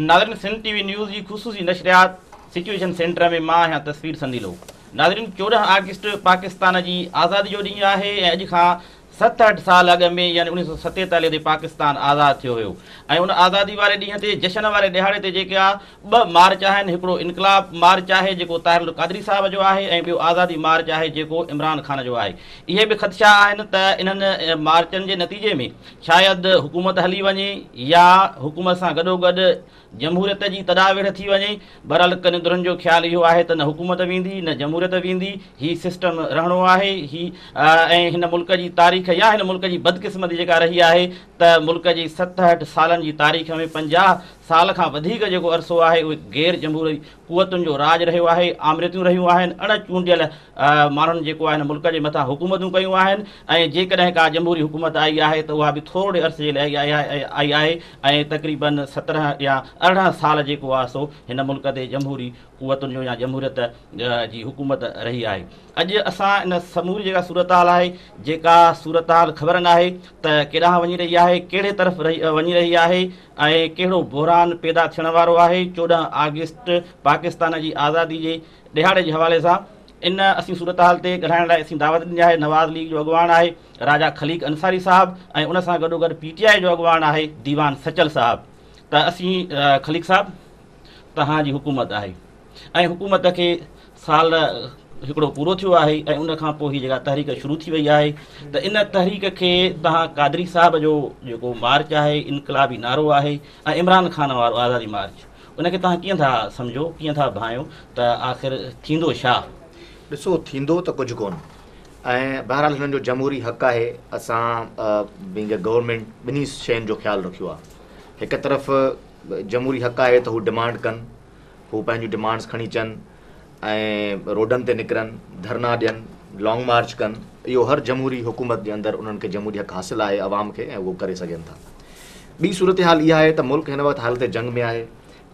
नाज़रीन Sindh TV news की ख़ुसूसी नशरियात situation centre में मां आहियां तस्वीर संदीलो। नाज़रीन 14 अगस्त पाकिस्तान की आज़ादी जो ॾींहुं आहे ऐं अॼु खां 67 साल अॻु में यानी 1947 ते पाकिस्तान आज़ाद थियो हुयो ऐं उन आज़ादी वारे ॾींहं ते जशन वारे ॾिहाड़े ते जेके आहे 2 मार्च आहिनि। हिकिड़ो इनकलाब मार्च आहे जेको ताहिर क़ादरी साहब जो आहे ऐं ॿियो आज़ादी मार्च आहे जेको इमरान ख़ान जो आहे। इहे बि ख़दशा आहिनि त इन्हनि मार्चनि जे नतीजे में शायदि हुकूमत हली वञे या हुकूमत सां गॾोगॾु जमहूरियत जी तदावेड़ थी वञे। बहरहाल कनिंदुरनि जो ख़्यालु इहो आहे त न हुकूमत वेंदी न जमहूरियत वेंदी, हीउ सिस्टम रहणो आहे। ऐं हिन मुल्क जी तारीख़ या हिन मुल्क जी बदकिस्मती जेका रही आहे त मुल्क जी 67 सालनि जी तारीख़ में 50 साल खां वधीक जेको अरसो आहे उहे गैर जमहूरी क़ुवतुनि जो राज रहियो आहे, आमरियतूं रहियूं आहिनि, अण चूंडियल माण्हुनि जेको आहे मुल्क जे मथां हुकूमतूं कयूं आहिनि। ऐं जेकॾहिं का जमहूरी हुकूमत आई आहे त उहा बि थोरे अरसे जे लाइ आई आहे ऐं तक़रीबन 17 या 18 साल जेको आहे सो हिन मुल्क ते जमहूरी क़ुवतुनि जो या जमहूरियत जी हुकूमत रही आहे। अॼु असां इन समूरी जेका सूरत हाल आहे जेका सूरत हाल ख़बर न आहे त केॾांहुं वञी रही आहे, कहिड़े तरफ़ वञी रही आहे ऐं कहिड़ो बहरान पैदा थियण वारो आहे 14 अगस्त पाकिस्तान जी आज़ादी जे ॾिहाड़े जे हवाले सां। इन असीं सूरत हाल ते ॻाल्हाइण लाइ असीं दावत ॾिनी आहे। नवाज़ लीग जो अॻुवान आहे राजा खलीक अंसारी साहब ऐं उन सां गॾोगॾु PTI जो अॻुवान आहे दीवान सचल साहब। त असीं खलीक साहब तव्हांजी हुकूमत आहे ऐं हुकूमत खे साल हिकिड़ो पूरो थियो आहे ऐं उन खां पोइ हीअ जेका तहरीक शुरू थी वई आहे त इन तहरीक खे तव्हां कादरी साहब जो जेको मार्च आहे इनकलाबी नारो आहे ऐं इमरान ख़ान वारो आज़ादी मार्च, उनखे तव्हां कीअं था सम्झो, कीअं था भायो त आख़िर थींदो छा? ॾिसो, थींदो त कुझु कोन ऐं बहरहाल हिननि जो जमहूरी हक़ आहे। असां पंहिंजे गवर्नमेंट ॿिन्ही शयुनि जो ख़्यालु रखियो आहे। हिकु तरफ़ जमहूरी हक़ आहे त हू डिमांड कनि, हू पंहिंजूं डिमांड्स खणी अचनि ऐं रोडनि ते निकिरनि, धरना ॾियनि, लॉन्ग मार्च कनि। इहो हर जमहूरी हुकूमत जे अंदरि उन्हनि खे जमहूरी हक़ हासिलु आहे आवाम खे ऐं उहो करे सघनि था। ॿी सूरत हाल इहा आहे त मुल्क हिन वक़्तु हालत जंग में आहे।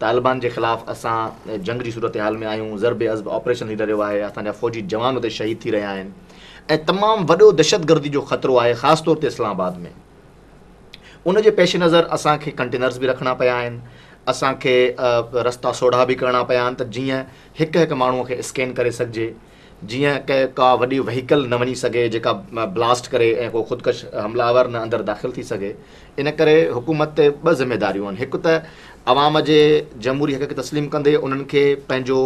तालिबान जे ख़िलाफ़ु असां जंग जी सूरत हाल में आहियूं। ज़रबे अज़ब ऑपरेशन थी रहियो आहे, असांजा फ़ौजी जवान उते शहीद थी रहिया आहिनि ऐं तमामु वॾो दहशतगर्दी जो ख़तरो आहे ख़ासि तौर ते इस्लामाबाद में। उन जे पेश नज़र असांखे कंटेनर्स बि रखणा पिया आहिनि, असांखे रस्ता सोढ़ा बि करणा पिया आहिनि त जीअं हिकु हिकु माण्हूअ खे स्कैन करे सघिजे, जीअं का वॾी व्हीकल न वञी सघे जेका ब्लास्ट करे ऐं को ख़ुदकश हमलावर न अंदरि दाख़िल थी सघे। इन करे हुकूमत ते 2 ज़िमेदारियूं आहिनि। हिकु त अवाम जे जमहूरी हक़ खे तस्लीम कंदे उन्हनि खे पंहिंजो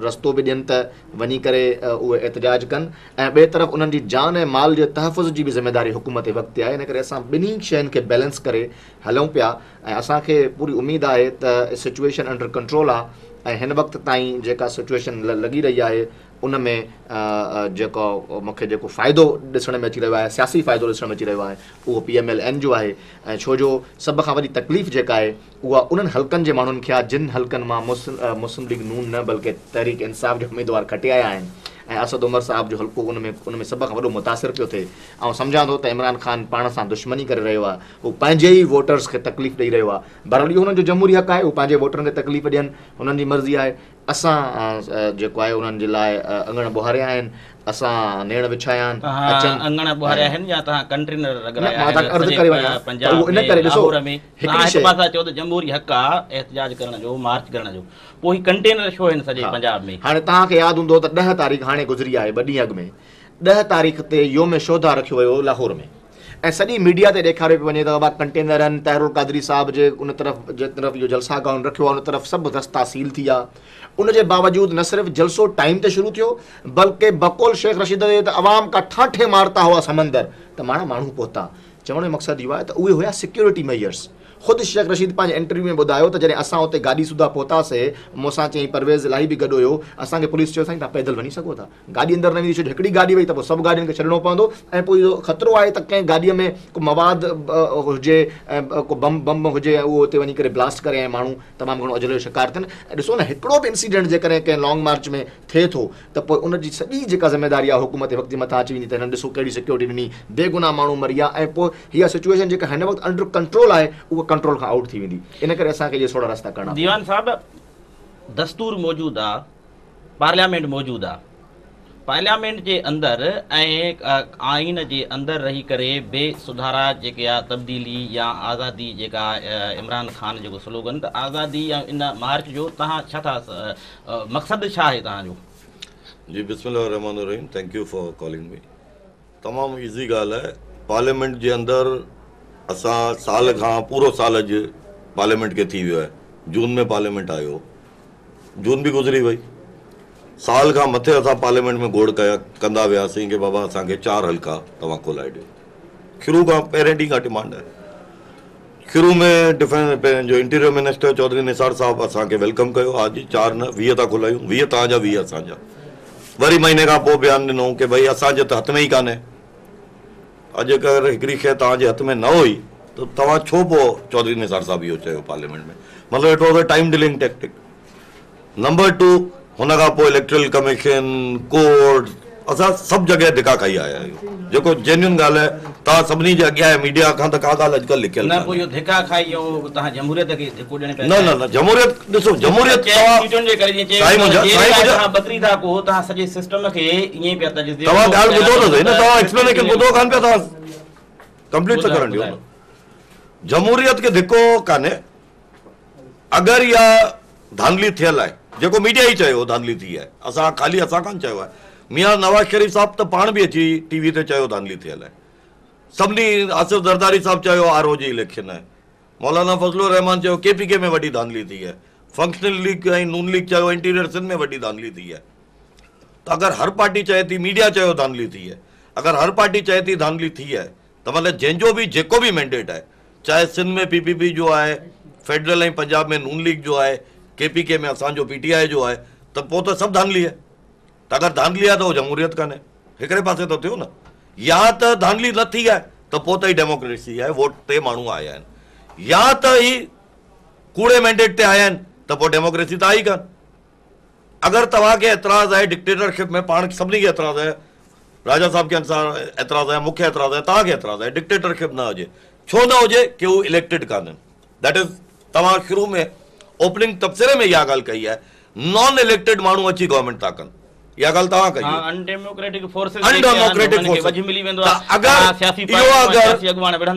रस्तो बि ॾियनि त वञी करे उहे एहतजाज कनि ऐं ॿिए तरफ़ उन्हनि जी जान ऐं माल जे तहफ़ुज़ जी बि ज़िमेदारी हुकूमत जे वक़्तु आहे। इन करे असां ॿिन्ही शयुनि खे बैलेंस करे हलूं पिया ऐं असांखे पूरी उमेदु आहे त सिचुएशन अंडर कंट्रोल आहे ऐं हिन वक़्तु ताईं जेका सिचुएशन लॻी रही आहे उन में जेको मूंखे जेको फ़ाइदो ॾिसण में अची रहियो आहे, सियासी फ़ाइदो ॾिसण में अची रहियो आहे, उहो PMLN जो आहे। ऐं छो जो सभ खां वॾी तकलीफ़ जेका आहे उहा उन्हनि हल्कनि जे माण्हुनि खे आहे जिन हल्कनि मां मुस्लिम लीग नून न बल्कि तहरीक इंसाफ़ जो उमेदवार खटे आया आहिनि ऐं असद उमर साहब जो हल्को उन में सभ खां वॾो मुतासिर पियो थिए। ऐं सम्झां थो त इमरान ख़ान पाण सां दुश्मनी करे रहियो आहे, हू पंहिंजे ई वोटर्स खे तकलीफ़ ॾेई रहियो आहे। बहरहाल इहो हुननि जो जमहूरी हक़ आहे, हू पंहिंजे वोटरनि खे तकलीफ़ ॾियनि, हुननि जी मर्ज़ी आहे। असां जेको आहे उन्हनि जे लाइ अङण ॿुहारिया आहिनि, असां नेण विछाया आहिनि। अङण ॿुहारिया आहिनि या तव्हां कंटेनर जमहूरी हक़ आहे एहतजाज करण जो, मार्च करण जो, पोइ ही कंटेनर छो आहिनि सॼे पंजाब में? हाणे तव्हांखे यादि हूंदो त 10 तारीख़ हाणे गुज़री आहे, 2 ॾींहं अॻु में 10 तारीख़ ते योम शोधा रखियो वियो लाहौर में ऐं सॼी मीडिया ते ॾेखारियो पियो वञे त बाबा कंटेनर आहिनि। ताहिरुल क़ादरी साहब जे उन तरफ़ इहो जलसा गाउन रखियो आहे, उन तरफ़ सभु रस्ता सील थी विया। उन जे बावजूदि न सिर्फ़ु जलसो टाइम ते शुरू थियो बल्कि बक़ौल शेख रशीद ते त अवाम का ठाठे मारता हुआ समंदर त माण्हू पहुता। चवण जो मक़सदु इहो आहे त उहे हुया सिक्योरिटी मेजर्स। ख़ुदि शेख रशीद पंहिंजे इंटरव्यू में ॿुधायो त जॾहिं असां उते गाॾी सुधा पहुतासीं, मूंसां चई परवेज़ इलाही बि गॾु हुयो, असांखे पुलिस चयो साईं तव्हां पैदल वञी सघो था, गाॾी अंदरि न वेंदी। छो जो हिकिड़ी गाॾी वई त पोइ सभु गाॾियुनि खे छॾिणो पवंदो ऐं पोइ इहो ख़तरो आहे त कंहिं गाॾीअ में को मवाद हुजे ऐं को बम हुजे ऐं उहो उते वञी करे ब्लास्ट करे ऐं माण्हू तमामु घणो अजल जो शिकार थियनि। ऐं ॾिसो न, हिकिड़ो बि इंसिडेंट जेकॾहिं कंहिं लॉन्ग मार्च में थिए थो त पोइ उनजी सॼी जेका ज़िमेदारी आहे हुकूमत जे वक़्त जे मथां अची वेंदी त हिननि ॾिसो कहिड़ी सिक्योरिटी ॾिनी, बेगुनाह माण्हू मरी विया ऐं पोइ हीअ सिचुएशन जेका हिन वक़्तु अंडर कंट्रोल आहे उहा कंट्रोल खां आउट थी वेंदी। इन करे असांखे इहे थोरा रस्ता करणा। दीवान साहब, दस्तूर मौजूदु आहे, पार्लियामेंट मौजूदु आहे, पार्लियामेंट जे अंदरि ऐं आइन जे अंदरि रही करे बेसुधारा जेके आहे तब्दीली या आज़ादी जेका इमरान ख़ान जेको स्लोगन त आज़ादी या इन मार्च जो तव्हां छा था मक़सदु छा आहे तव्हांजो? जी बिस्मिल्लाहिर्रहमानिर्रहीम, thank U for calling me. तमामु ईज़ी ॻाल्हि आहे। पार्लियामेंट जे अंदरि असां साल खां पूरो साल अॼु पार्लियामेंट खे थी वियो आहे। जून में पार्लियामेंट आयो, जून बि गुज़री वई। साल खां मथे असां पार्लियामेंट में गोड़ कंदा वियासीं कि बाबा असांखे 4 हल्का तव्हां खोलाए ॾियो। शुरू खां पहिरें ॾींहं खां डिमांड आहे। शुरू में डिफेंस जो इंटीरियर मिनिस्टर चौधरी निसार साहब असांखे वेलकम कयो, हा जी 4 न 20 था खोलायूं, 20 तव्हांजा 20 असांजा। वरी महीने खां पोइ बयानु ॾिनो कि भई असांजे त हथ में ई कान्हे, अॼु अगरि हिकिड़ी शइ तव्हांजे हथ में न हुई त तव्हां छो पोइ चौधरी निसार साहब इहो चयो पार्लियामेंट में? मतिलबु it was a time dealing tactic. Number 2, हुन खां पोइ इलेक्ट्रल कमीशन, कोर्ट, असां सभु जॻह धिका खाई आया आहियूं। जेको जेन्युन ॻाल्हि आहे, तव्हां सभिनी जे अॻियां आहे मीडिया खां त का ॻाल्हि अॼुकल्ह लिखियल न पोइ इहो धिका खाई तव्हां जमहूरियत खे धिको ॾियण पिया? न जमहूरियत ॾिसो, जमहूरियत बतरी था को तव्हां सॼे सिस्टम खे ईअं पिया तव्हां ॻाल्हि ॿुधो त सही न, तव्हां एक्सप्लेनेशन ॿुधो कान पिया, तव्हां कंप्लीट त करण ॾियो न। जमहूरियत खे धिको कान्हे। अगरि इहा धांधली थियल आहे, जेको मीडिया ई चयो धांधली थी आहे, असां ख़ाली असां कान चयो आहे। मियां नवाज़ शरीफ़ साहब त पाण बि अची टीवी ते चयो धांधली थियल आहे। सभिनी, आसिफ ज़रदारी साहब चयो RO जी इलेक्शन आहे, मौलाना फज़लुर रहमान चयो KPK में वॾी धांधली थी आहे, फंक्शनल लीग ऐं नून लीग चयो इंटीरियर सिंध में वॾी धांधली थी आहे। त अगरि हर पार्टी चए थी, मीडिया चयो धांधली थी आहे, अगरि हर पार्टी चए थी धांधली थी आहे, त मतिलबु जंहिंजो बि जेको बि मैंडेट आहे, चाहे सिंध में PPP जो आहे, फेडरल ऐं पंजाब में नून लीग जो आहे, KPK में असांजो PTI जो आहे, त पोइ त सभु धांधली आहे। त अगरि धांधली आहे त उहो जमहूरियत कान्हे, हिकिड़े पासे त थियो न। या त धांधली न थी आहे त पोइ त ई डेमोक्रेसी आहे, वोट ते माण्हू आया आहिनि, या त ई कूड़े मैंडेट ते आया आहिनि त पोइ डेमोक्रेसी त आई कान। अगरि तव्हांखे एतिराज़ आहे डिक्टेटरशिप में, पाण सभिनी खे एतिराज़ आहे, राजा साहब खे एतिराज़ आहे, मूंखे एतिराज़ आहे, तव्हांखे एतिराज़ आहे, डिक्टेटरशिप न हुजे। छो न हुजे? कि हू इलेक्टेड कान्हनि। दैट इज़, तव्हां शुरू में ओपनिंग तबसरे में इहा ॻाल्हि कई आहे, नॉन इलेक्टेड माण्हू अची गवर्नमेंट था कनि, इहा ॻाल्हि तव्हां कई। अनडेमोक्रेटिक फोर्सेस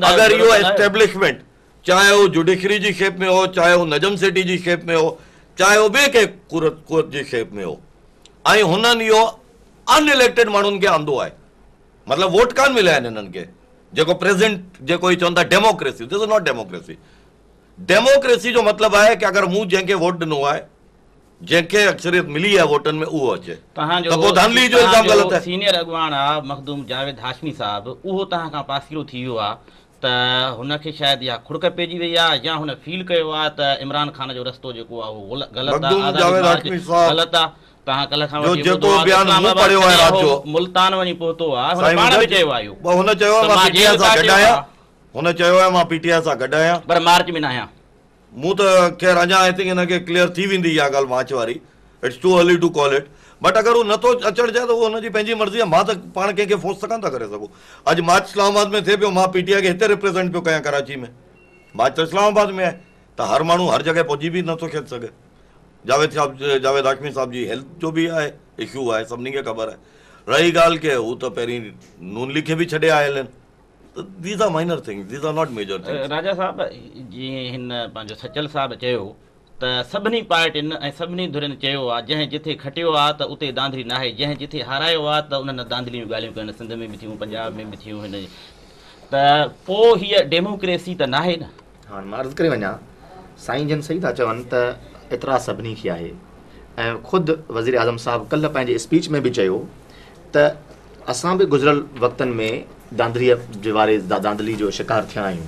अगरि इहो एस्टेब्लिशमेंट, चाहे उहो जुडिशरी जी शेप में हो, चाहे उहो नजम सेठी जी शेप में हो, चाहे उहो ॿिए के कुवत जी शेप में हो, ऐं हुननि इहो अनइलेक्टेड माण्हुनि खे आंदो आहे, मतिलबु वोट कान मिलिया आहिनि हिननि खे। जेको प्रेज़ेंट जेको ई चवनि था democracy, this is not democracy. Democracy जो मतिलबु आहे कि अगरि मूं जंहिंखे वोट ॾिनो आहे, जंहिंखे अक्सरियत मिली आहे वोटनि में, उहो अचे, त पोइ धांधली जो इल्ज़ाम ग़लति आहे। सीनियर अॻवान आहे मखदूम जावेद हाशमी साहब, उहो तव्हां खां पासीरो थी वियो आहे, त हुनखे शायदि इहा खुड़क पइजी वई आहे, या हुन फील कयो आहे त इमरान ख़ान जो रस्तो जेको आहे उहो ग़लति आहे। तव्हां कल्ह खां मुल्तान वञी पहुतो आहे, हुन चयो आहे हुन चयो आहे मां PTI सां गॾु आहियां, पर मार्च में न आहियां। मूं त ख़ैर अञा आई थिंक हिनखे क्लियर थी वेंदी इहा ॻाल्हि मार्च वारी, it's too early to call it, but अगरि उहो नथो अचणु चाहे त उहो हुनजी पंहिंजी मर्ज़ी आहे। मां त पाण कंहिंखे फोर्स त कान था करे सघूं। अॼु मार्च इस्लामाबाद में थिए पियो, मां PTI खे हिते रिप्रेज़ेंट पियो कयां कराची में, मार्च त इस्लामाबाद में आहे, त हर माण्हू हर जॻह पहुची बि नथो खेॾ सघे। जावेद हाशमी साहब जी हेल्थ जो बि आहे इशू आहे, सभिनी खे ख़बर आहे। रही ॻाल्हि की हू त पहिरीं नून लीग खे बि छॾे आयल आहिनि, त these are minor things, these are not major things. Raja Sahab, जीअं हिन पंहिंजो सचल साहब चयो त सभिनी पार्टियुनि ऐं सभिनी धुरियुनि चयो आहे, जंहिं जिथे खटियो आहे त उते दांधली न आहे, जंहिं जिथे हारायो आहे त उन्हनि दांधली जूं ॻाल्हियूं कनि, सिंध में बि थियूं, पंजाब में बि थियूं, हिन त पोइ हीअ डेमोक्रेसी त न आहे न। हाणे मां अर्ज़ु करे वञा, साईं जन सही था चवनि त एतिरा सभिनी खे आहे, ऐं ख़ुदि वज़ीर आज़म साहब कल्ह पंहिंजे स्पीच में बि चयो त असां बि गुज़िरियल वक़्तनि में दांधलीअ जे वारे दांधली जो शिकार थिया आहियूं,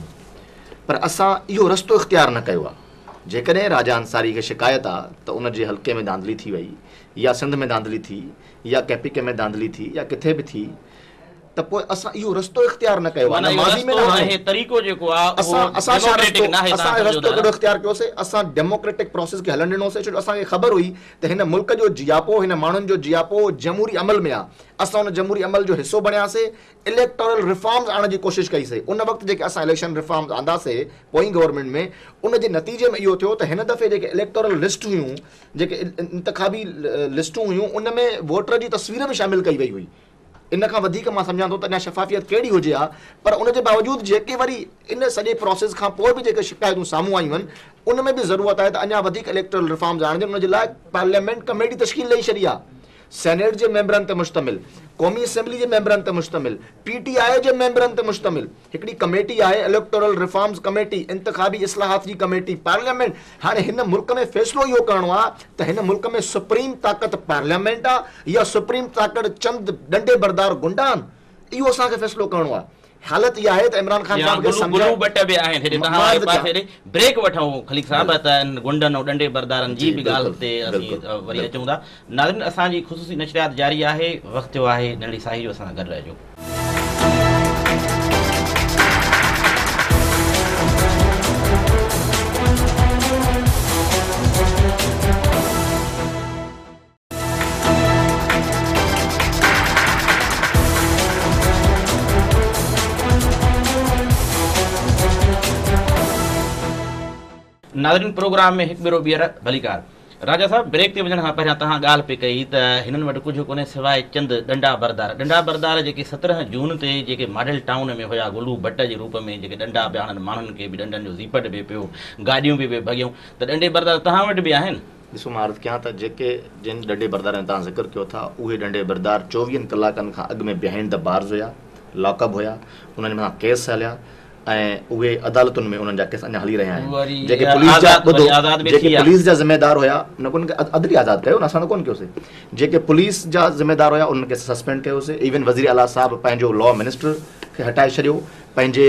पर असां इहो रस्तो इख़्तियार न कयो आहे। जेकॾहिं राजा अंसारी खे शिकायत आहे त उन जे हल्के में दांधली थी वई, या सिंध में दांधली थी, या KPK में दांधली थी, या किथे बि थी, त पोइ असां इहो रस्तो इख़्तियार न कयो माना आहे, इहो माज़ी में न रस्तो हाणे। ऐं तरीक़ो जेको आहे असां छा रस्तो कहिड़ो इख़्तियार कयोसीं, असां डेमोक्रेटिक प्रोसेस खे हलणु ॾिनोसीं, छो जो असांखे ख़बर हुई त हिन मुल्क जो जियापो, हिन माण्हुनि जो जियापो जमहूरी अमल में आहे। असां हुन जमहूरी अमल जो हिसो बणियासीं, इलेक्टोरल रिफॉर्म्स आणण जी कोशिशि कईसीं। उन वक़्तु जेके असां इलेक्शन रिफॉर्म्स आंदासीं पोइ गवर्नमेंट में, उन जे नतीजे में इहो थियो त हिन दफ़े जेके इलेक्टोरल लिस्ट हुयूं, जेके इंतखाबी लिस्टूं हुयूं, उन में वोटर जी तस्वीर में शामिल कई वई हुई। इन खां वधीक मां सम्झां थो त अञा शफ़ाफ़ियत कहिड़ी हुजे हा, पर उन जे बावजूदि जेके वरी इन सॼे प्रोसेस खां पोइ बि जेके शिकायतूं साम्हूं आयूं आहिनि, उन में बि ज़रूरत आहे त अञा वधीक इलेक्टोरल रिफॉर्म्स आणजनि। उन जे लाइ पार्लियामेंट कमेटी तश्कील ॾेई छॾी आहे, सेनेट जे मेंबरनि ते मुश्तमिल, क़ौमी असेंबली जे मेंबरनि ते मुश्तमिल, PTI जे मेंबरनि ते मुश्तमिल हिकिड़ी कमेटी आहे, इलेक्टोरल रिफॉर्म्स कमेटी, इंतखाबी इस्लाहात जी कमेटी, पार्लियामेंट। हाणे हिन मुल्क में फ़ैसिलो इहो करिणो आहे त हिन मुल्क में सुप्रीम ताक़त पार्लियामेंट आहे या सुप्रीम ताक़त चंद डंडे बरदार गुंडा आहिनि, इहो असांखे फ़ैसिलो करिणो आहे। हालत इहा आहे त इमरान ख़ान साहब खे गुलू बट बि आहिनि हेॾे तव्हां पासे हेॾे ब्रेक वठूं खलीक साहब, त गुंडनि ऐं डंडे बरदारनि जी बि ॻाल्हि ते असीं वरी अचूं था। नाज़रीन, असांजी ख़ुसूसी नशरियात जारी आहे, वक़्तु थियो आहे नंढड़ी साही जो, असां सां गॾु रहिजो। नाज़रीन, प्रोग्राम में हिकु भेरो ॿीहर भलीकार। राजा साहब, ब्रेक ते वञण खां पहिरियां तव्हां ॻाल्हि पे कई त हिननि वटि कुझु कोन्हे सवाइ चंद डंडा बरदार जेके 17 जून ते जेके मॉडल टाउन में हुया, गुलू भट्ट जे रूप में जेके डंडा पिया हणनि, माण्हुनि खे बि डंडनि जो ज़ीपट बि पियो, गाॾियूं बि भॻियूं, त डंडे बरदार तव्हां वटि बि आहिनि? ॾिसो, मां अर्ज़ु कयां त जेके जिन डंडे बरदारनि तव्हां ज़िक्र कयो था, उहे डंडे बरदार 24 कलाकनि खां अॻु में बिहाइंड द बार्स हुया, लॉकअप हुया, उन्हनि मथां केस हलिया ऐं उहे अदालतुनि में उन्हनि जा केस अञा हली रहिया आहिनि। जेके पुलिस जा ज़िम्मेदार हुया, उनखे अदली आज़ादु कयो न, असां त कोन कयोसीं। जेके पुलिस जा ज़िम्मेदार हुया उन्हनि खे सस्पेंड कयोसीं। इवन वज़ीर आला साहब पंहिंजो लॉ मिनिस्टर खे हटाए छॾियो, पंहिंजे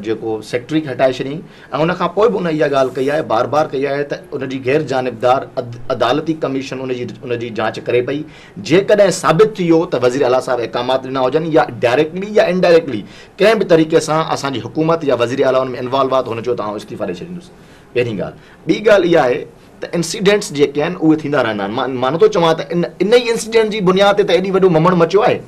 जेको सेक्रेटरी खे हटाए छॾियईं, ऐं उनखां पोइ बि उन इहा ॻाल्हि कई आहे, बार बार कई आहे त उनजी गैर जानबदार अदालती कमीशन उनजी जांच करे पई। जेकॾहिं साबित थी वियो त वज़ीर आला साहब इक़ामात ॾिना हुजनि या डायरेक्टली या इनडायरेक्टली कंहिं बि तरीक़े सां असांजी हुकूमत या वज़ीर आला हुन में इन्वॉल्व आहे, त हुन चयो त आउं इस्तीफ़ा ॾेई छॾींदुसि। पहिरीं ॻाल्हि। ॿी ॻाल्हि इहा आहे त इंसिडेंट्स जेके आहिनि उहे थींदा रहंदा आहिनि। मां नथो चवां त इन ई इंसिडेंट जी बुनियाद ते त एॾी वॾो ममण मचियो आहे,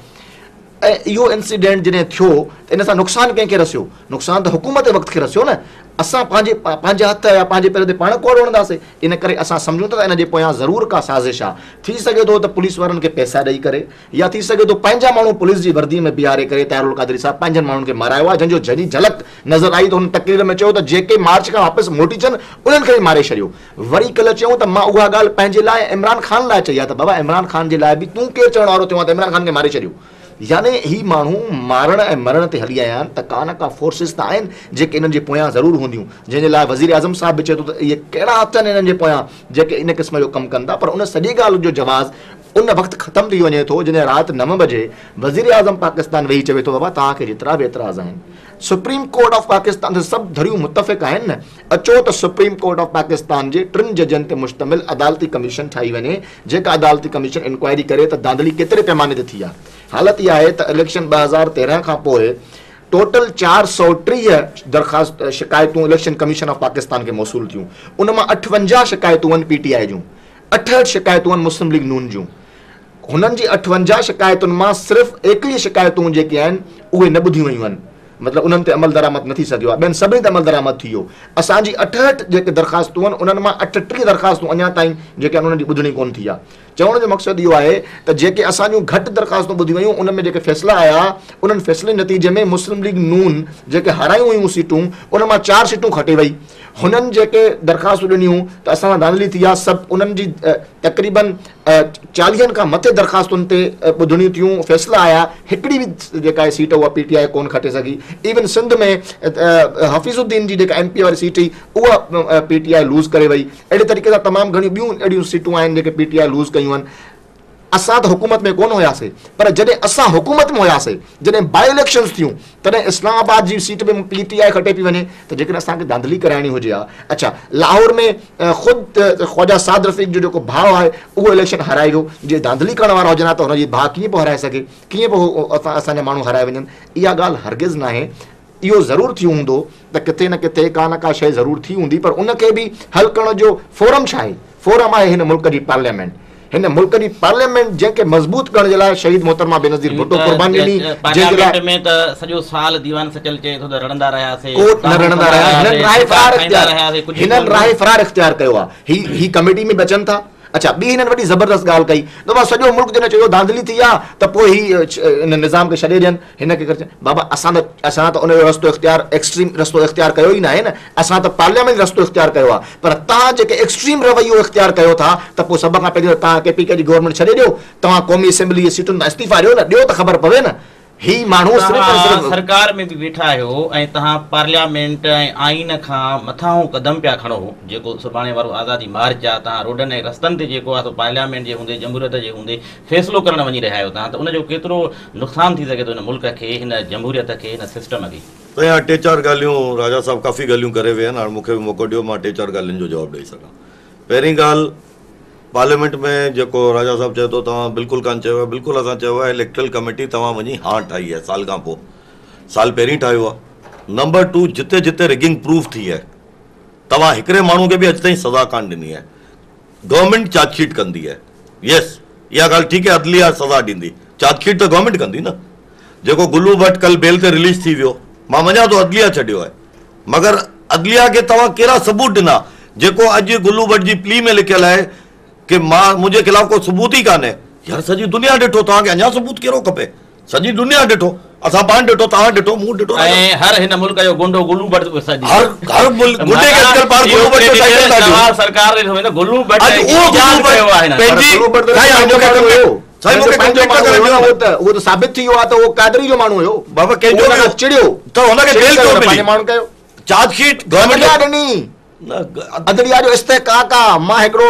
ऐं इहो इंसिडेंट जॾहिं थियो त इन सां नुक़सानु कंहिंखे रसियो? नुक़सानु त हुकूमत वक़्त खे रसियो न। असां पंहिंजे हथ या पंहिंजे पेर ते पाण कोड़ हणंदासीं। इन करे असां सम्झूं था त इन जे पोयां ज़रूरु का साज़िश आहे। थी सघे थो त पुलिस वारनि खे पैसा ॾेई करे, या थी सघे थो पंहिंजा माण्हू पुलिस जी वर्दी में बीहारे करे तारुल क़ादरी साहब पंहिंजनि माण्हुनि खे मारायो आहे, जंहिंजो जॾहिं झलक नज़र आई त हुन तकरीर में चयो त जेके मार्च खां वापसि मोटी अचनि उन्हनि खे बि मारे छॾियो। वरी कल्ह चयूं त मां उहा ॻाल्हि पंहिंजे लाइ इमरान ख़ान लाइ चई आहे त बाबा इमरान ख़ान जे लाइ बि तूं केरु चवण वारो थियो आहे त इमरान ख़ान खे मारे छॾियो। यानी ही माण्हू मारण ऐं मरण ते हली आया आहिनि त का न का फोर्सिस त आहिनि जेके इन्हनि जे पोयां ज़रूरु हूंदियूं, जंहिंजे लाइ वज़ीर आज़म साहब बि चए थो त इहे कहिड़ा हथ आहिनि इन्हनि जे पोयां जेके इन क़िस्म जो कमु कनि था। पर उन सॼी ॻाल्हि जो जवाज़ उन वक़्तु ख़तमु थी वञे थो जॾहिं राति 9 बजे वज़ीर आज़म पाकिस्तान वेही चवे थो बाबा तव्हांखे जेतिरा बि एतिराज़ आहिनि, सुप्रीम कोर्ट ऑफ पाकिस्तान ते सभु धरियूं मुतफ़िक़ आहिनि न, अचो त सुप्रीम कोर्ट ऑफ पाकिस्तान जे 3 जजनि ते मुश्तमिल अदालती कमीशन ठाही वञे, जेका अदालती कमीशन इंक्वायरी करे त धांधली केतिरे पैमाने ते थी आहे। हालत इहा आहे त इलेक्शन 2013 खां पोइ टोटल 430 दरख़्वास्त शिकायतूं इलेक्शन कमीशन ऑफ पाकिस्तान खे मौसूल थियूं। उन मां 58 शिकायतूं आहिनि PTI जूं, 68 शिकायतूं आहिनि मुस्लिम लीग नून जूं। हुननि जी 58 शिकायतुनि मां सिर्फ़ु 21 शिकायतूं जेके आहिनि उहे न ॿुधियूं वयूं आहिनि, मतिलबु उन्हनि ते अमल दरामद न थी सघियो आहे। ॿियनि सभिनी ते अमल दरामद थी वियो। असांजी 68 जेके दरख़्वास्तूं आहिनि उन्हनि मां 38 दरख़्वास्तूं अञा ताईं जेके आहिनि उन्हनि जी ॿुधणी कोन थी आहे। चवण जो मक़सदु इहो आहे त जेके असां जूं घटि दरख़्वास्तूं ॿुधी वयूं उन में जेके फ़ैसिला आया उन्हनि फ़ैसिले नतीजे में मुस्लिम लीग नून जेके हारायूं हुयूं सीटूं उन मां 4 सीटूं खटे वई। हुननि जेके दरख़्वास्तूं ॾिनियूं त असां सां धांधली थी आहे, सभु उन्हनि जी तक़रीबन 40 खां मथे दरख़्वास्तुनि ते ॿुधणियूं थियूं, फ़ैसिला आया। हिकिड़ी बि जेका सीट उहा PTI कोन खटे सघी। इवन सिंध में हफ़ीज़ुद्दीन जी जेका MP वारी सीट हुई उहा PTI लूज़ करे वई। अहिड़े तरीक़े सां तमामु घणियूं ॿियूं अहिड़ियूं सीटूं आहिनि जेके PTI लूज़ कयूं आहिनि। असां त हुकूमत में कोन हुयासीं, पर जॾहिं असां हुकूमत में हुयासीं, जॾहिं बाई इलेक्शन्स थियूं, तॾहिं इस्लामाबाद जी सीट में PTI खटे पई वञे, त जेकॾहिं असांखे धांधली कराइणी हुजे हा। अच्छा, लाहौर में ख़ुदि ख्वाजा साद रफ़ीक जो जेको भाउ आहे उहो इलेक्शन हाराए वियो। जे धांधली करण वारा हुजनि हा त हुनजी भाउ कीअं पोइ हराए सघे, कीअं पोइ असांजा माण्हू हराए वञनि? इहा ॻाल्हि हरगिज़ न आहे। इहो ज़रूरु थी हूंदो त किथे न किथे का न का शइ ज़रूरु थी हूंदी, पर उनखे बि हल करण जो फोरम छा आहे? फोरम आहे हिन मुल्क जी पार्लियामेंट। हिन मुल्क जी पार्लियामेंट जंहिंखे मज़बूत करण जे लाइ शहीद मोहतरमा बेनज़ीर भुट्टो क़ुर्बानी ॾिनी। पार्लियामेंट में त सॼो साल दीवान सचल चए थो त रड़ंदा रहियासीं, कोट न रड़ंदा रहिया, हिननि राह फरार इख्तियार कयो आहे। ही कमेटी में बचनि था। अच्छा, ॿी हिननि वॾी ज़बरदस्त ॻाल्हि कई त मां सॼो मुल्क जॾहिं चयो धांधली थी आहे त पोइ हिन निज़ाम खे छॾे ॾियनि, हिन खे करे। बाबा असां त उनजो रस्तो इख्तियार, एक्सट्रीम रस्तो इख्तियार कयो ई न आहे न, असां त पार्लियामेंट रस्तो इख्तियार कयो आहे। पर तव्हां जेके एक्सट्रीम रवैयो इख्तियार कयो था त पोइ सभ खां पहिरियों तव्हां KPK जी गवर्नमेंट छॾे ॾियो, तव्हां क़ौमी असेंबली जी सीटुनि मां इस्तीफ़ा ॾियो न, ॾियो त ख़बर पवे न। ही माण्हू सरकार में बि वेठा आहियो ऐं तव्हां पार्लियामेंट ऐं आइन खां मथां क़दम पिया खणो, जेको सुभाणे वारो आज़ादी मार्च आहे, तव्हां रोडनि ऐं रस्तनि ते जेको आहे पार्लियामेंट जे हूंदे, जमहूरियत जे हूंदे फ़ैसिलो करण वञी रहिया आहियो तव्हां, त उनजो केतिरो नुक़सान थी सघे थो हिन मुल्क खे, हिन जमहूरियत खे, हिन सिस्टम खे? त यहाँ 3-4 ॻाल्हियूं राजा साहब काफ़ी ॻाल्हियूं करे विया आहिनि। हाणे मूंखे बि मौक़ो ॾियो मां 3-4 ॻाल्हियुनि जो जवाबु ॾेई सघां। पहिरीं ॻाल्हि, पार्लियामेंट में जेको राजा साहब चए थो तव्हां बिल्कुलु कान चयो आहे, बिल्कुलु असां चयो आहे इलेक्ट्रल कमेटी तव्हां वञी ठाही आहे, साल खां पोइ, साल पहिरीं ठाहियो आहे। नंबर 2, जिते जिते रिगिंग प्रूफ थी आहे, तव्हां हिकिड़े माण्हू खे बि अॼु ताईं सज़ा कान ॾिनी आहे। गवर्नमेंट चार्जशीट कंदी आहे, यस, इहा ॻाल्हि ठीकु आहे, अदलिया सज़ा ॾींदी, चार्जशीट त गवर्नमेंट कंदी न। जेको गुल्लू भट्ट कल बेल ते रिलीज़ थी वियो, मां मञा थो अदलिया छॾियो आहे, मगर अदलिया खे तव्हां कहिड़ा सबूत ॾिना? जेको अॼु गुल्लू भट्ट जी प्ली में लिखियलु आहे कि मुंहिंजे ख़िलाफ़ को सबूत ई कान्हे। यार सॼी दुनिया ॾिठो, तव्हांखे अञा सबूत कहिड़ो खपे? सॼी दुनिया ॾिठो, असां पाण ॾिठो, तव्हां ॾिठो, मूं ॾिठो, ऐं हर हिन मुल्क जो गुंडो गुल्लू भट्ट हर मुल्क गुंडे खे अॼुकल्ह पाण गुल्लू भट्ट जो साइकिल था ॾियूं। सरकार ॾिठो न गुल्लू भट्ट उहो त साबित थी वियो आहे त उहो कादरी जो माण्हू हुयो। बाबा कंहिंजो चिड़ियो त हुनखे जेल छो मिली? माण्हू कयो चार्जशीट गवर्नमेंट ॾिनी, अदलिया जो इस्तेकाक आहे। मां हिकिड़ो,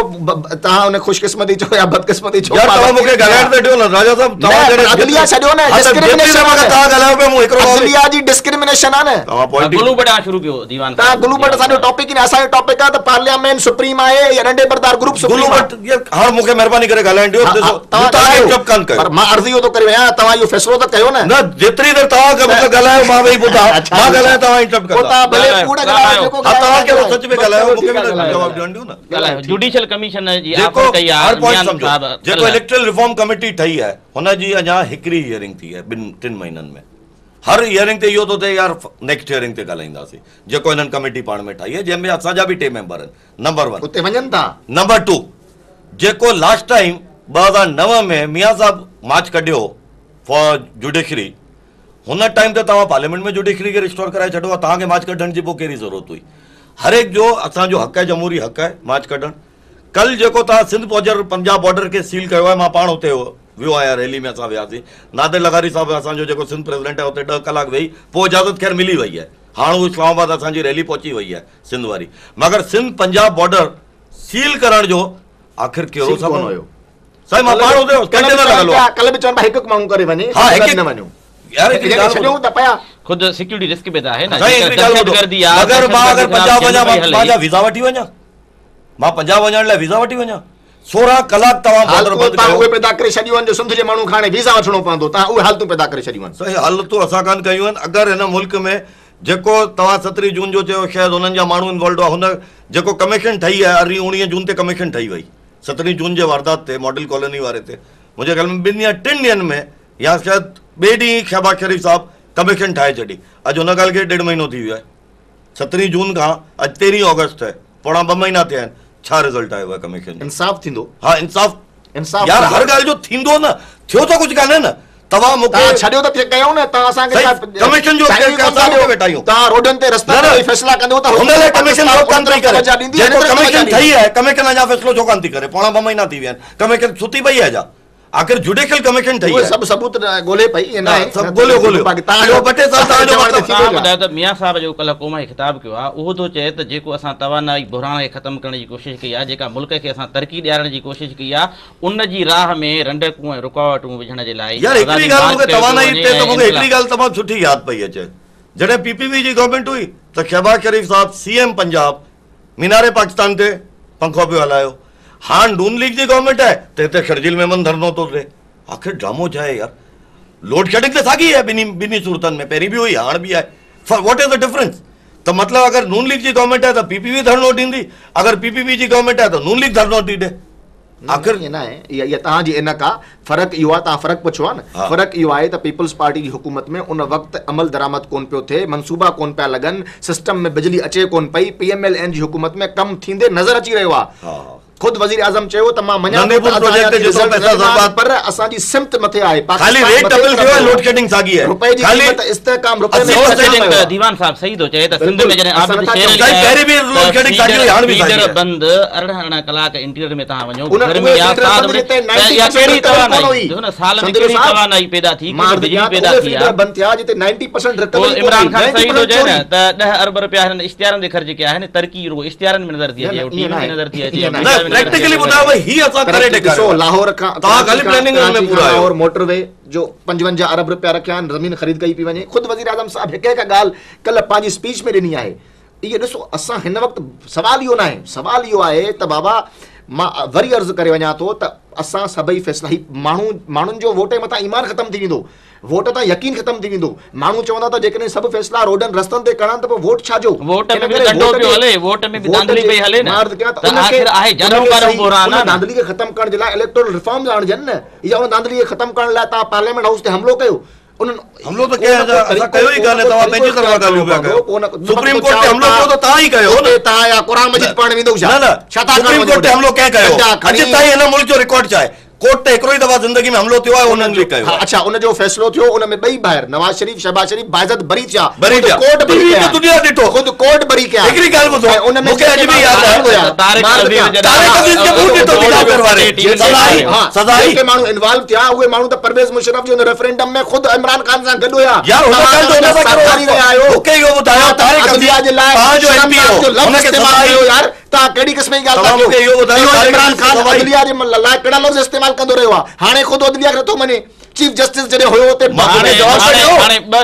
तव्हां उन ख़ुशकिस्मती चओ या बदकिस्मती चओ, यार तव्हां मूंखे ॻाल्हाइण त ॾियो न राजा साहब। तव्हां अदलिया छॾियो न, डिस्क्रिमिनेशन आहे। तव्हां ॻाल्हायो पिया, मूं हिकिड़ो अदलिया जी डिस्क्रिमिनेशन आहे न। तव्हां गुल्लू भट्ट शुरू कयो दीवान, तव्हां गुल्लू भट्ट असांजो टॉपिक ई न, असांजो टॉपिक आहे त पार्लियामेंट सुप्रीम आहे या नंढे बरदार ग्रुप सुप्रीम आहे। गुल्लू भट्ट हाणे मूंखे महिरबानी करे ॻाल्हाइण ॾियो, तव्हां इंटरप्ट कान कयो। पर मां अर्ज़ी थो करे वञा, तव्हां इहो फ़ैसिलो त कयो न। जेतिरी देर तव्हां मूंखे ॻाल्हायो मां वेही ॿुधा, मां ॻाल्हायां तव्हां इंटरप्ट कयो। तव्हां भले कूड़ ॻाल्हायो, जेको तव्हां कहिड़ो सच में ॻाल्हायो, मूंखे बि जवाब ॾियण ॾियो न। जुडिशियल कमीशन जी जेको इलेक्ट्रल रिफॉर्म कमेटी ठही आहे, हुनजी अञा हिकिड़ी हियरिंग थी आहे 2-3 महीननि में। हर हियरिंग ते इहो थो थिए यार नेक्स्ट हियरिंग ते ॻाल्हाईंदासीं, जेको हिननि कमेटी पाण में ठाही आहे, जंहिंमें असांजा बि 2 मेंबर आहिनि। नंबर 1 उते वञनि था। नंबर 2, जेको लास्ट टाइम 2009 में मियां साहब मार्च कढियो फॉर जुडिशरी, हुन टाइम ते तव्हां पार्लियामेंट में जुडिशरी खे रिस्टोर कराए छॾियो आहे। तव्हांखे मार्च कढण जी पोइ कहिड़ी ज़रूरत हुई? हर एक जो असांजो हक़ आहे, जमहूरी हक़ आहे मार्च कढण। कल जेको तव्हां सिंध पंजाब बॉर्डर खे सील कयो आहे, मां पाण हुते वियो आहियां, रैली में असां वियासीं। नादिर लगारी साहब असांजो जेको सिंध प्रेसिडेंट आहे, हुते 10 कलाक वेही, पोइ इजाज़त ख़ैर मिली वई आहे। हाणे उहो इस्लामाबाद असांजी रैली पहुची वई आहे सिंध वारी, मगर सिंध पंजाब बॉर्डर सील करण जो आख़िर कहिड़ो सबब हुयो? साईं मां पाण हुते कल बि चवनि हिकु माण्हू करे वञे, हा हिकु न वञो यार, छॾियूं त पिया। खुद सिक्योरिटी रिस्क पे है ना। अगर पंजाब वञा वीज़ा वठी वञा, मां पंजाब वञण लाइ वीज़ा वठी वञा, 16 कलाक तव्हां बॉर्डर बंदि कयो, उहे पैदा करे छॾियूं आहिनि जो सिंध जे माण्हू खाणे वीज़ा वठणो पवंदो, तव्हां उहे हालतूं पैदा करे छॾियूं आहिनि। सही हालतूं असां कान कयूं आहिनि। अगरि हिन मुल्क में जेको तव्हां 17 जून जो चयो, शायदि हुननि जा माण्हू इन्वॉल्व आहे, हुन जेको कमीशन ठही आहे, 19 जून ते कमीशन ठही वई, 17 जून जे वारदात ते मॉडल कॉलोनी वारे ते, मुंहिंजे ख़्याल में 2 या 3 ॾींहंनि में, या शायदि ॿिए ॾींहुं शहबाज शरीफ़ साहब कमीशन ठाहे छॾी। अॼु हुन ॻाल्हि खे 1.5 महीनो थी वियो आहे। 17 जून खां अॼु 13 ऑगस्ट आहे, पोणा 2 महीना थिया आहिनि। छा रिज़ल्ट आयो आहे कमीशन? इंसाफ़ थींदो? हा, इंसाफ़ यार हर ॻाल्हि जो थींदो न, थियो त कुझु कान्हे न। तव्हां मूंखे छॾियो त कयूं न, तव्हां असांखे कमीशन जो वेठायूं, तव्हां रोडनि ते रस्ता ते फ़ैसिला कंदो त हुन लाइ कमीशन छो कान थी करे? जेको कमीशन ठही आहे, कमीशन अञा फ़ैसिलो छो कान थी करे? पोणा 2 महीना थी विया आहिनि, कमीशन सुती पई आहे छा? आखिर जुडिशियल कमीशन ठही उहे आहे। सब सबूत ॻोल्हे पई इन हा, सब ॻोल्हियो। तव्हांजो ॿ टे साल तव्हांजो मतिलबु तव्हां ॿुधायो त मियां साहब जो कल्ह क़ौम खे ख़िताब कयो आहे, उहो थो चए त जेको असां तवानाई बुहरान खे ख़तमु करण जी कोशिशि कई आहे, जेका मुल्क खे असां तरक़ी ॾियारण जी कोशिशि कई आहे, उन जी राह में रंडकूं ऐं रुकावटूं विझण जे लाइ यार हिकिड़ी ॻाल्हि मूंखे तवानाई ते त मूंखे हिकिड़ी ॻाल्हि तमामु सुठी यादि पई अचे। जॾहिं PPP जी गवर्नमेंट हुई त शहबाज शरीफ़ साहब CM पंजाब मीनारे पाकिस्तान ते पंखो पियो हलायो। हाणे नून लीग जी गवर्नमेंट आहे त हिते शर्जील मेमन धरनो थो थिए। आखिर ड्रामो छा आहे यार? लोड शेडिंग त साॻी आहे ॿिन्ही सूरतनि में, पहिरीं बि हुई हाणे बि आहे। What is the difference? त मतिलबु अगरि नून लीग जी गवर्नमेंट आहे त PPP धरनो ॾींदी, अगरि PPP जी गवर्नमेंट आहे त नून लीग धरनो थी ॾे। आखिर ईअं न आहे, इहा तव्हांजी इन का फ़र्क़ु इहो आहे, तव्हां फ़र्क़ु पुछो आहे न। फ़र्क़ु इहो आहे त पीपल्स पार्टी जी हुकूमत में उन वक़्तु अमल दरामद कोन पियो थिए, मनसूबा कोन पिया लॻनि, सिस्टम में बिजली अचे कोन पई। PMLN जी हुकूमत में कमु थींदे नज़र अची रहियो आहे। खुद वज़ीर आज़म चयो त मां मञां थो पर असांजी सिमत मथे आहे, खाली रेट डबल थियो आहे, लोड शेडिंग साॻी आहे, रुपए जी क़ीमत इस्तेहकाम रुपए में दीवान साहब सही थो चए त सिंध में जॾहिं आबिद शेर पहिरीं बि लोड शेडिंग साॻी हुई, हाणे बि साॻी आहे। बंदि 18 कलाक इंटीरियर में तव्हां वञो, गर्मी या साल में या कहिड़ी तवानाई जो न साल में कहिड़ी तवानाई पैदा थी, बिजली पैदा थी आहे, बंदि थिया जिते 90% रिकवरी। इमरान खान सही थो चए न त 10 अरब रुपया हिननि इश्तिहारनि ते ख़र्च कया आहिनि, तरक़ी रुगो इश्तिहारनि में नज़र थी अचे, टीवी में नज़र थी अचे। प्रैक्टिकली ॿुधायो भाई ही असां करे ॾेखारियो। लाहौर खां तव्हां खाली प्लानिंग में पूरा आहियो। और मोटरवे जो 55 अरब रुपया रखिया आहिनि, ज़मीन ख़रीद कई पई वञे। खुद वज़ीर आज़म साहब हिकु हिकु ॻाल्हि कल्ह पंहिंजी स्पीच में ॾिनी आहे। इहो ॾिसो, असां हिन वक़्तु सवाल इहो न आहे, सवाल इहो आहे त बाबा मां वरी अर्ज़ु करे वञा थो त असां सभई फ़ैसिला ही माण्हुनि जो वोट मथां ईमान ख़तमु थी वेंदो, वोट तां यकीन ख़तमु थी वेंदो। माण्हू चवंदा त जेकॾहिं सभु फ़ैसिला रोडनि रस्तनि ते करणा त पोइ वोट छा जो? वोट में बि ॾंडो पियो हले, वोट में बि धांधली पई हले न, त आख़िर आहे जनोकार बुहरान आहे। धांधली खे ख़तमु करण जे लाइ इलेक्टोरल रिफॉर्म्स आणजनि न, या उन धांधली खे ख़तमु करण लाइ तव्हां पार्लियामेंट हाउस ते हमिलो कयो। हमलो तो क्या है, असा कयो ही काने, तवा पंहिंजी तरफ़ ॻाल्हियूं पिया कयो। सुप्रीम कोर्ट ते हमलो कयो त तव्हां ई कयो न, तव्हां या क़ुरान मजीद पढ़ण वेंदो छा? न सुप्रीम कोर्ट ते हमलो कंहिं कयो? अॼु ताईं हिन मुल्क जो रिकॉर्ड छा आहे? कोर्ट ते हिकिड़ो ई दफ़ा ज़िंदगी में हमलो थियो आहे, उन्हनि बि कयो। अच्छा, उन जो फ़ैसिलो थियो, उन में ॿई ॿाहिरि नवाज़ शरीफ़ शहबाज शरीफ़ बाइज़त बरी थिया, कोर्ट बरी कया, दुनिया ॾिठो, खुद कोर्ट बरी कया। हिकिड़ी ॻाल्हि ॿुधो, उन में मूंखे अॼु बि यादि आहे तारिक अज़ीज़ खे बूट ॾिठो बिना करवारे, सज़ाई के माण्हू इन्वॉल्व थिया, उहे माण्हू त परवेज़ मुशर्रफ जो रेफरेंडम में खुद इमरान खान सां गॾु हुया। यार हुन ॻाल्हि जो न करो आयो, मूंखे इहो ॿुधायो तारिक अज़ीज़ जे लाइ तव्हांजो MP हो, हुनखे सज़ाई हो। यार तव्हां कहिड़ी क़िस्म जी ॻाल्हि था कयो? मूंखे इहो ॿुधायो इमरान खान अदलिया जे लाइ कहिड़ा लफ़्ज़ इस्तेमाल कंदो रहियो आहे, हाणे खुद अदलिया खे नथो मञे। चीफ जस्टिस जॾहिं हुयो हुते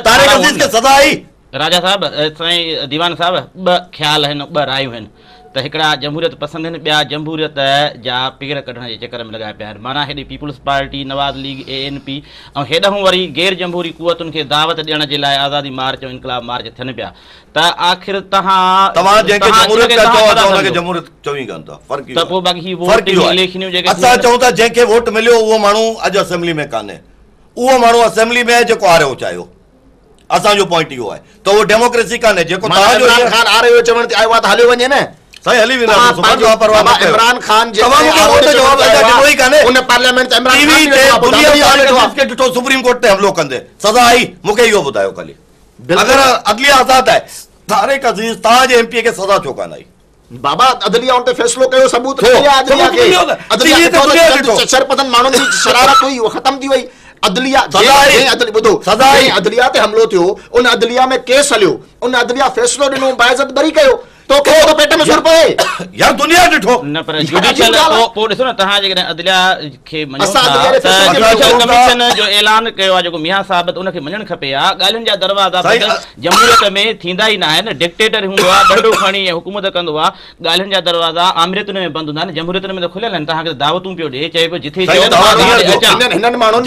तारिक अज़ीज़ खे सज़ा आई। राजा साहब, साईं दीवान साहब, ॿ ख़्याल आहिनि, ॿ रायूं आहिनि त हिकिड़ा जमहूरियत पसंदि आहिनि, ॿिया जमहूरियत जा पेर कढण जे चकर में लॻा पिया आहिनि। माना हेॾी पीपुल्स पार्टी, नवाज़ लीग, ANP ऐं हेॾां वरी गैर जमहूरी कुवतुनि खे दावत ॾियण जे लाइ आज़ादी मार्च ऐं इनकलाब मार्च थियनि पिया। त आख़िर तव्हां जंहिंखे जमहूरियत था चओ, असां हुनखे जमहूरियत चवी कोन था। फ़र्क़ु त पोइ बाक़ी वोटिंग इलेक्शनियूं जेके असां चऊं था जंहिंखे वोट मिलियो उहो माण्हू अॼु असेंबली में कान्हे, उहो माण्हू असेंबली में आहे जेको हारियो चाहियो। असांजो पॉइंट इहो आहे त उहो डेमोक्रेसी कान्हे जेको तव्हांजो इमरान खान हारियो चवण ते आयो आहे त हलियो वञे न, सही हली वेंदा। इमरान खान जे उन पार्लियामेंट खे ॾिठो सुप्रीम कोर्ट ते हमलो कंदे सज़ा आई। मूंखे इहो ॿुधायो ख़ाली, अगरि अदलिया आज़ाद आहे, तारिक अज़ीज़ तव्हांजे MP खे सज़ा छो कान आई? बाबा अदलिया उन ते फ़ैसिलो कयो, सबूत शरपतन माण्हुनि जी शरारत हुई, उहा ख़तम थी वई। अदलिया ॿुधो, अदलिया ते हमलो थियो, उन अदलिया में केस हलियो, उन अदलिया फ़ैसिलो ॾिनो, बाइज़त बरी कयो, तोखे तो पेट में सुर पए। यार दुनिया ॾिठो न, पर जुडिशियल पोइ ॾिसो न, तव्हां जेकॾहिं अदलिया खे मञो था त जुडिशियल कमीशन जो ऐलान कयो आहे जेको मियां साहब, उनखे मञणु खपे। आहे ॻाल्हियुनि जा दरवाज़ा जमहूरियत में थींदा ई न आहिनि। डिक्टेटर हूंदो आहे, ॾंडो खणी ऐं हुकूमत कंदो आहे, ॻाल्हियुनि जा दरवाज़ा आमिरियतुनि में बंदि हूंदा आहिनि, जमहूरियतुनि में त खुलियल आहिनि। तव्हांखे दावतूं पियो ॾे, चए पियो जिथे हिननि माण्हुनि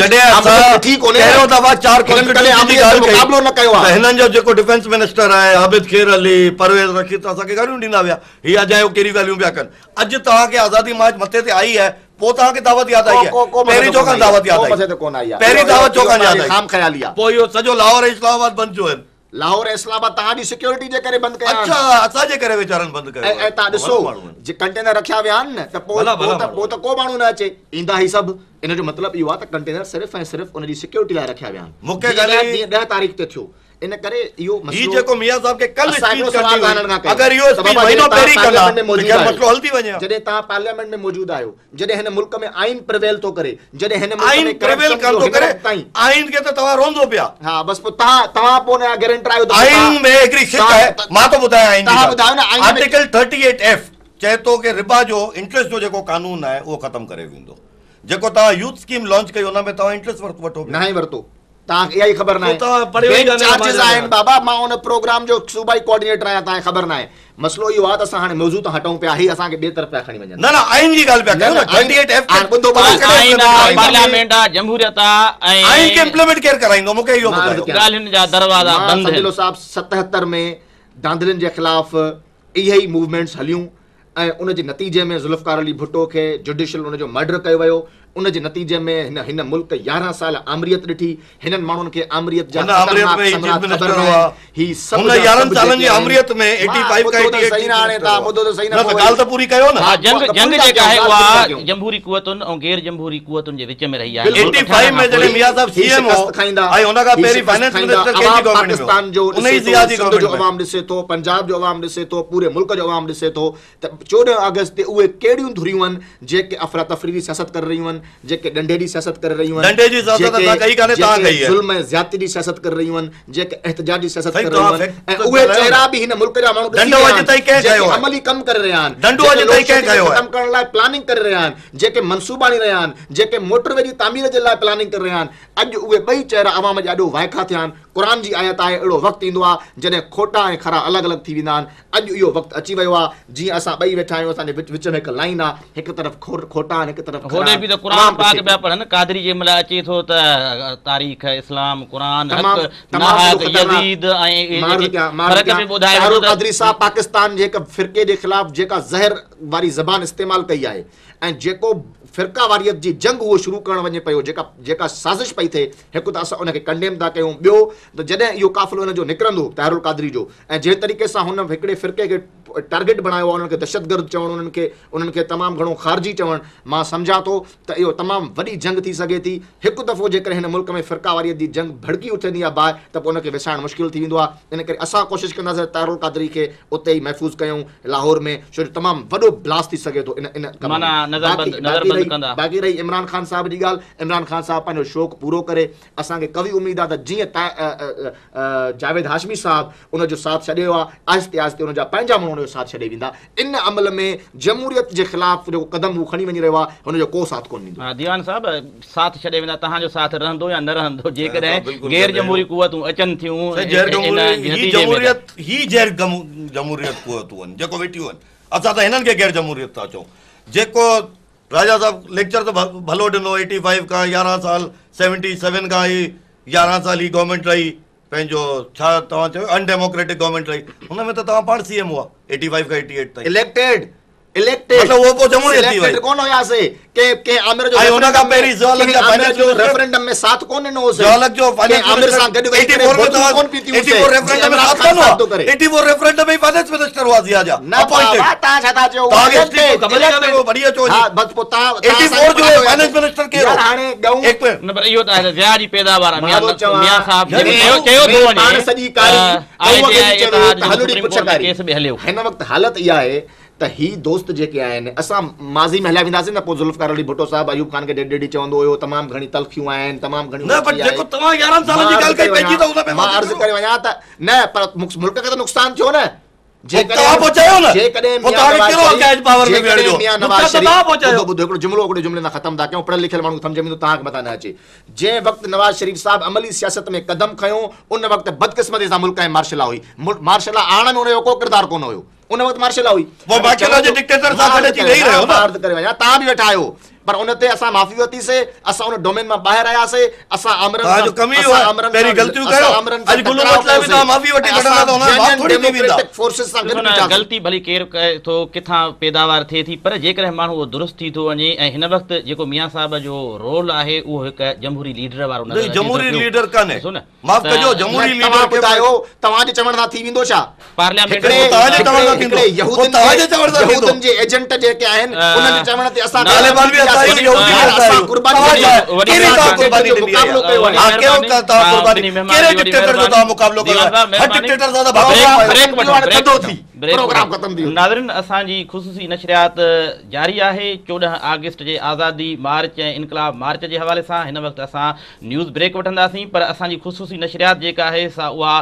हिननि जो जेको डिफेंस मिनिस्टर आहे आबिद खेर अली, परवेज़ रशीद, असांखे ॻाल्हियूं ॾींदा विया, हीअ अजायो कहिड़ी ॻाल्हियूं पिया कनि। अॼु तव्हांखे आज़ादी मार्च मथे ते आई आहे, पोइ तव्हांखे दावत यादि आई आहे? पहिरीं छो कान दावत यादि आई? पहिरीं दावत छो कान यादि आई? खाम ख़याली आहे। पोइ इहो सॼो लाहौर ऐं इस्लामाबाद बंदि थियो आहिनि। लाहौर ऐं इस्लामाबाद तव्हांजी सिक्योरिटी जे करे बंदि कया। अच्छा, असांजे करे वीचारनि बंदि कयो। ऐं तव्हां ॾिसो जे कंटेनर रखिया विया आहिनि न, त पोइ त को माण्हू न अचे, ईंदा ई सभु। इन जो मतिलबु इहो आहे त कंटेनर सिर्फ़ु ऐं सिर्फ़ु उनजी सिक्योरिटी लाइ रखिया विया आहिनि। मूंखे 10 तारीख़ ते थियो, इन करे इहो ही जेको मियां साहब के कल असां हिकिड़ो स्पीच सवाल करणी तव्हां खां कयूं। अगर इहो स्पीच बाबा, महीनो जॾहिं पहिरीं तव्हां कंदा पार्लियामेंट में मौजूद त आहियो, मसलो हल थी वञे। जॾहिं तव्हां पार्लियामेंट में मौजूद आहियो, जॾहिं हिन मुल्क में आइन प्रिवेल थो करे, जॾहिं हिन मुल्क आइन में प्रिवेल करप्शन कर जो थो हिन करे, वक़्त ताईं आइन के त तव्हां रोंदो पिया। हा बस पोइ तव्हां पोइ हुनजा गारंटर आहियो त आइन में हिकिड़ी शिक आहे, मां तो ॿुधायां आइन तव्हां ॿुधायो न, आइन में आर्टिकल 38F चए थो कि रिबा जो इंटरेस्ट जो जेको कानून आहे उहो ख़तम करे वेंदो। जेको तव्हां यूथ स्कीम लॉन्च कई उन में तव्हां इंटरेस्ट वठो न वरितो, तव्हांखे इहा ई ख़बर न तव्हां आहे। पढ़ियो ई बैंक कान्हे, चार्जिस आहिनि बाबा, मां उन प्रोग्राम जो सूबाई कोऑर्डिनेटर आहियां, तव्हांखे ख़बर न आहे। मसलो इहो आहे त असां हाणे मौज़ू त हटूं पिया, ही असांखे ॿिए तरफ़ पिया खणी वञनि। न आइन जी ॻाल्हि पिया कयूं न, 38F ॿुधो आइन आहे, पार्लियामेंट आहे, जमहूरियत आहे, ऐं आइन खे इम्प्लीमेंट केरु कराईंदो, मूंखे इहो ॿुधायो। ॻाल्हियुनि जा दरवाज़ा बंदि आहिनि। साहब 77 में धांधलियुनि जे ख़िलाफ़ इहे ई मूवमेंट्स हलियूं ऐं उन जे नतीजे में ज़ुल्फ़कार अली भुट्टो खे जुडिशियल उन जो मर्डर कयो वियो। उन जे नतीजे में हिन मुल्क 11 साल आमरियत ॾिठी। हिननि माण्हुनि खे आमरियत जा आमरियत में चीफ मिनिस्टर हुआ, ही सब हुन 11 सालनि जी आमरियत में 85 का 88 सही ना हाणे तव्हां ॿुधो त सही न त ॻाल्हि त पूरी कयो न। हा, जंग जेका आहे उहा जमहूरी कुवतुनि ऐं गैर जमहूरी कुवतुनि जे विच में रही आहे। 85 में जॾहिं मियां साहब सीएम हो ऐं हुन खां पहिरीं फाइनेंस मिनिस्टर कंहिंजी गवर्नमेंट में पाकिस्तान जो उन ई ज़ियादी जो गवर्नमेंट अवाम ॾिसे थो, पंजाब जो अवाम ॾिसे थो, पूरे मुल्क जो अवाम ॾिसे थो त 14 अगस्त ते उहे कहिड़ियूं धुरियूं आहिनि जेके अफ़रा तफ़री जी सियासत करे रहियूं आहिनि, जेके डंडे जी सियासत करे रहियूं आहिनि, डंडे जी सियासत असां कई कान्हे, तव्हां कई आहे। ज़ुल्म ऐं ज़्यादती जी सियासत करे रहियूं आहिनि, जेके एहतजाज जी सियासत सही करे रहियूं आहिनि, ऐं उहे चेहरा बि हिन मुल्क जा माण्हू डंडो अॼु ताईं कंहिं खयो आहे, अमली कम करे रहिया आहिनि, डंडो अॼु ताईं कंहिं खयो आहे, ख़तम करण लाइ प्लानिंग करे रहिया आहिनि, जेके मनसूबा आणे रहिया आहिनि, जेके मोटरवे जी तामीर जे लाइ प्लानिंग करे रहिया आहिनि। अॼु उहे ॿई चेहरा अवाम जा ॾाढो वाइखा थिया आहिनि। क़ुर जी आयत आहे, अहिड़ो वक़्तु ईंदो आहे जॾहिं खोटा ऐं खरा अलॻि अलॻि थी वेंदा आहिनि। अॼु इहो वक़्तु अची वियो आहे, जीअं असां ॿई वेठा आहियूं, असांजे विच में हिकु लाइन आहे, हिकु तरफ़ खोटा आहिनि, हिकु तरफ़ होॾे बि त क़ुर पाक पिया पढ़नि। क़ादरी जे महिल अचे थो त तारीख़ इस्लाम क़ुर यज़ीद ऐं क़ादरी साहब पाकिस्तान जे हिकु फ़िरके जे ख़िलाफ़ जेका ज़हर वारी ज़बान इस्तेमालु कई आहे ऐं जेको फ़िरका वारियत जी जंग उहो शुरू करणु वञे पियो, जेका साज़िश पई थिए, हिकु त असां उनखे कंडेम था कयूं, ॿियो त जॾहिं इहो काफ़िलो हुनजो निकिरंदो ताहिरुल क़ादरी जो, ऐं जंहिं तरीक़े सां हुन हिकिड़े फ़िरके खे टारगेट बणायो आहे, उन्हनि खे दहशतगर्द चवणु, उन्हनि खे तमामु घणो ख़ारिजी चवणु, मां सम्झां थो त इहो तमामु वॾी जंग थी सघे थी। हिकु दफ़ो जेकर हिन मुल्क में फ़िरका वारियत जी जंग भड़की उथंदी आहे बाहि, त पोइ उनखे विसाइणु मुश्किल थी वेंदो आहे। इन करे असां कोशिशि कंदासीं ताहिरुल क़ादरी खे उते ई महफ़ूज़ कयूं लाहौर में, छो जो तमामु वॾो ब्लास्ट थी सघे थो इन बाक़ी रही इमरान ख़ान साहब जी ॻाल्हि। इमरान ख़ान साहब पंहिंजो शौक़ु पूरो करे, असांखे कवी उमेद आहे त जीअं जावेद हाशमी साहब उनजो साथ छॾियो आहे, आहिस्ते आहिस्ते उनजा पंहिंजा माण्हू उनजो साथ छॾे वेंदा। इन अमल में जमहूरियत जे ख़िलाफ़ जेको क़दम हू खणी वञी रहियो आहे, हुनजो को साथ कोन ॾींदो। दीवान साहब साथ छॾे वेंदा, तव्हांजो साथ रहंदो या न रहंदो जेकॾहिं गैर जमहूरी कुवतूं अचनि थियूं। जमहूरियत कुवतूं आहिनि जेको वेठियूं आहिनि, असां त हिननि खे गैर जमहूरियत था चऊं। जेको राजा साहब लेक्चर त भलो ॾिनो, 85 खां 11 साल, 77 खां ही 11 साल ही गवर्नमेंट रही, पंहिंजो छा तव्हां चयो अनडेमोक्रेटिक गवर्नमेंट रही, हुन में त तव्हां पाण सीएम हुआ 85 खां 88 ताईं। इलेक्टेड मतलब वो पोइ जमहूरियत थी वई कोन हुयासीं के आमिर जो ऐं हुन खां पहिरीं ज़वालक जा फाइनेंस जो रेफरेंडम में साथ कोन ॾिनो होसीं। ज़वालक जो फाइनेंस आमिर सां गॾु वेही करे कोन पीती होसीं। 84 रेफरेंडम में साथ कोन हुआ, 84 रेफरेंडम में फाइनेंस मिनिस्टर हुआ ज़िया जा अपॉइंटेड। तव्हां छा था चओ? तव्हांखे हिस्ट्री को ख़बर कान्हे, वो बढ़िया चो जी। हां बस पोइ तव्हां 84 जो फाइनेंस मिनिस्टर केरु हो? हाणे गऊं एक मिनट न पर इहो त ज़िया जी पैदावार मियां साहब चयो थो वञे पाण सॼी कारी हलड़ी पुछकारी केस बि हलियो। हिन वक़्तु हालत इहा आहे त ही दोस्त जेके आहिनि, असां माज़ी में हलिया वेंदासीं न, पोइ ज़ुल्फ़कार अली भुट्टो साहब अयूब खान खे डेडी चवंदो हुयो, तमामु घणी तलखियूं आहिनि, तमामु घणी न पर जेको तव्हां 11 साल जी ॻाल्हि कई पंहिंजी त उन में मां अर्ज़ु करे वञा त न, पर मुल्क खे त नुक़सान थियो न। ख़तम था कयूं, पढ़ियल लिखियल माण्हू सम्झ में तव्हांखे मथां न अचे। जंहिं वक़्तु नवाज़ शरीफ़ साहब अमली सियासत में क़दम खयूं, उन वक़्तु बदकिस्मती सां मुल्क में मार्शला हुई। मार्शला आणण में हुनजो को किरदारु कोन हुयो, उन वक़्तु मार्शला हुई। तव्हां बि वेठा आहियो, पर उन ते असां माफ़ी वरितीसीं, असां उन डोमेन मां ॿाहिरि आयासीं, असां अमरन जो कमी हो पहिरीं गलतियूं कयो, अॼु गुलू मसला बि तव्हां माफ़ी वठी कढंदा त हुन बात थोड़ी थी वेंदा। फोर्सेस सां गॾु गलती भली केरु कए थो, किथां पैदावार थिए थी, पर जेकॾहिं माण्हू उहो दुरुस्त थी थो वञे। ऐं हिन वक़्तु जेको मियां साहब जो रोल आहे उहो हिकु जमहूरी लीडर वारो नज़र अचे थो। जमहूरी लीडर कान्हे, माफ़ कजो, जमहूरी लीडर ॿुधायो तव्हांजे चवण सां थी वेंदो छा? पार्लियामेंट यहूदन जे एजेंट जेके आहिनि, उन्हनि जे चवण ते असां तालिबान बि नाज़रीन असांजी ख़ुसूसी नशरियात जारी आहे 14 अगस्त जे आज़ादी मार्च ऐं इनकलाब मार्च जे हवाले सां। हिन वक़्तु असां न्यूज़ ब्रेक वठंदासीं, पर असांजी ख़ुसूसी नशरियात जेका आहे सा उहा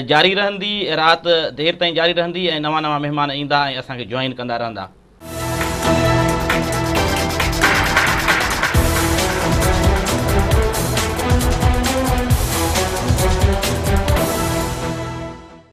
जारी रहंदी, राति देर ताईं जारी रहंदी ऐं नवां नवां महिमान ईंदा ऐं असांखे जॉइन कंदा रहंदा।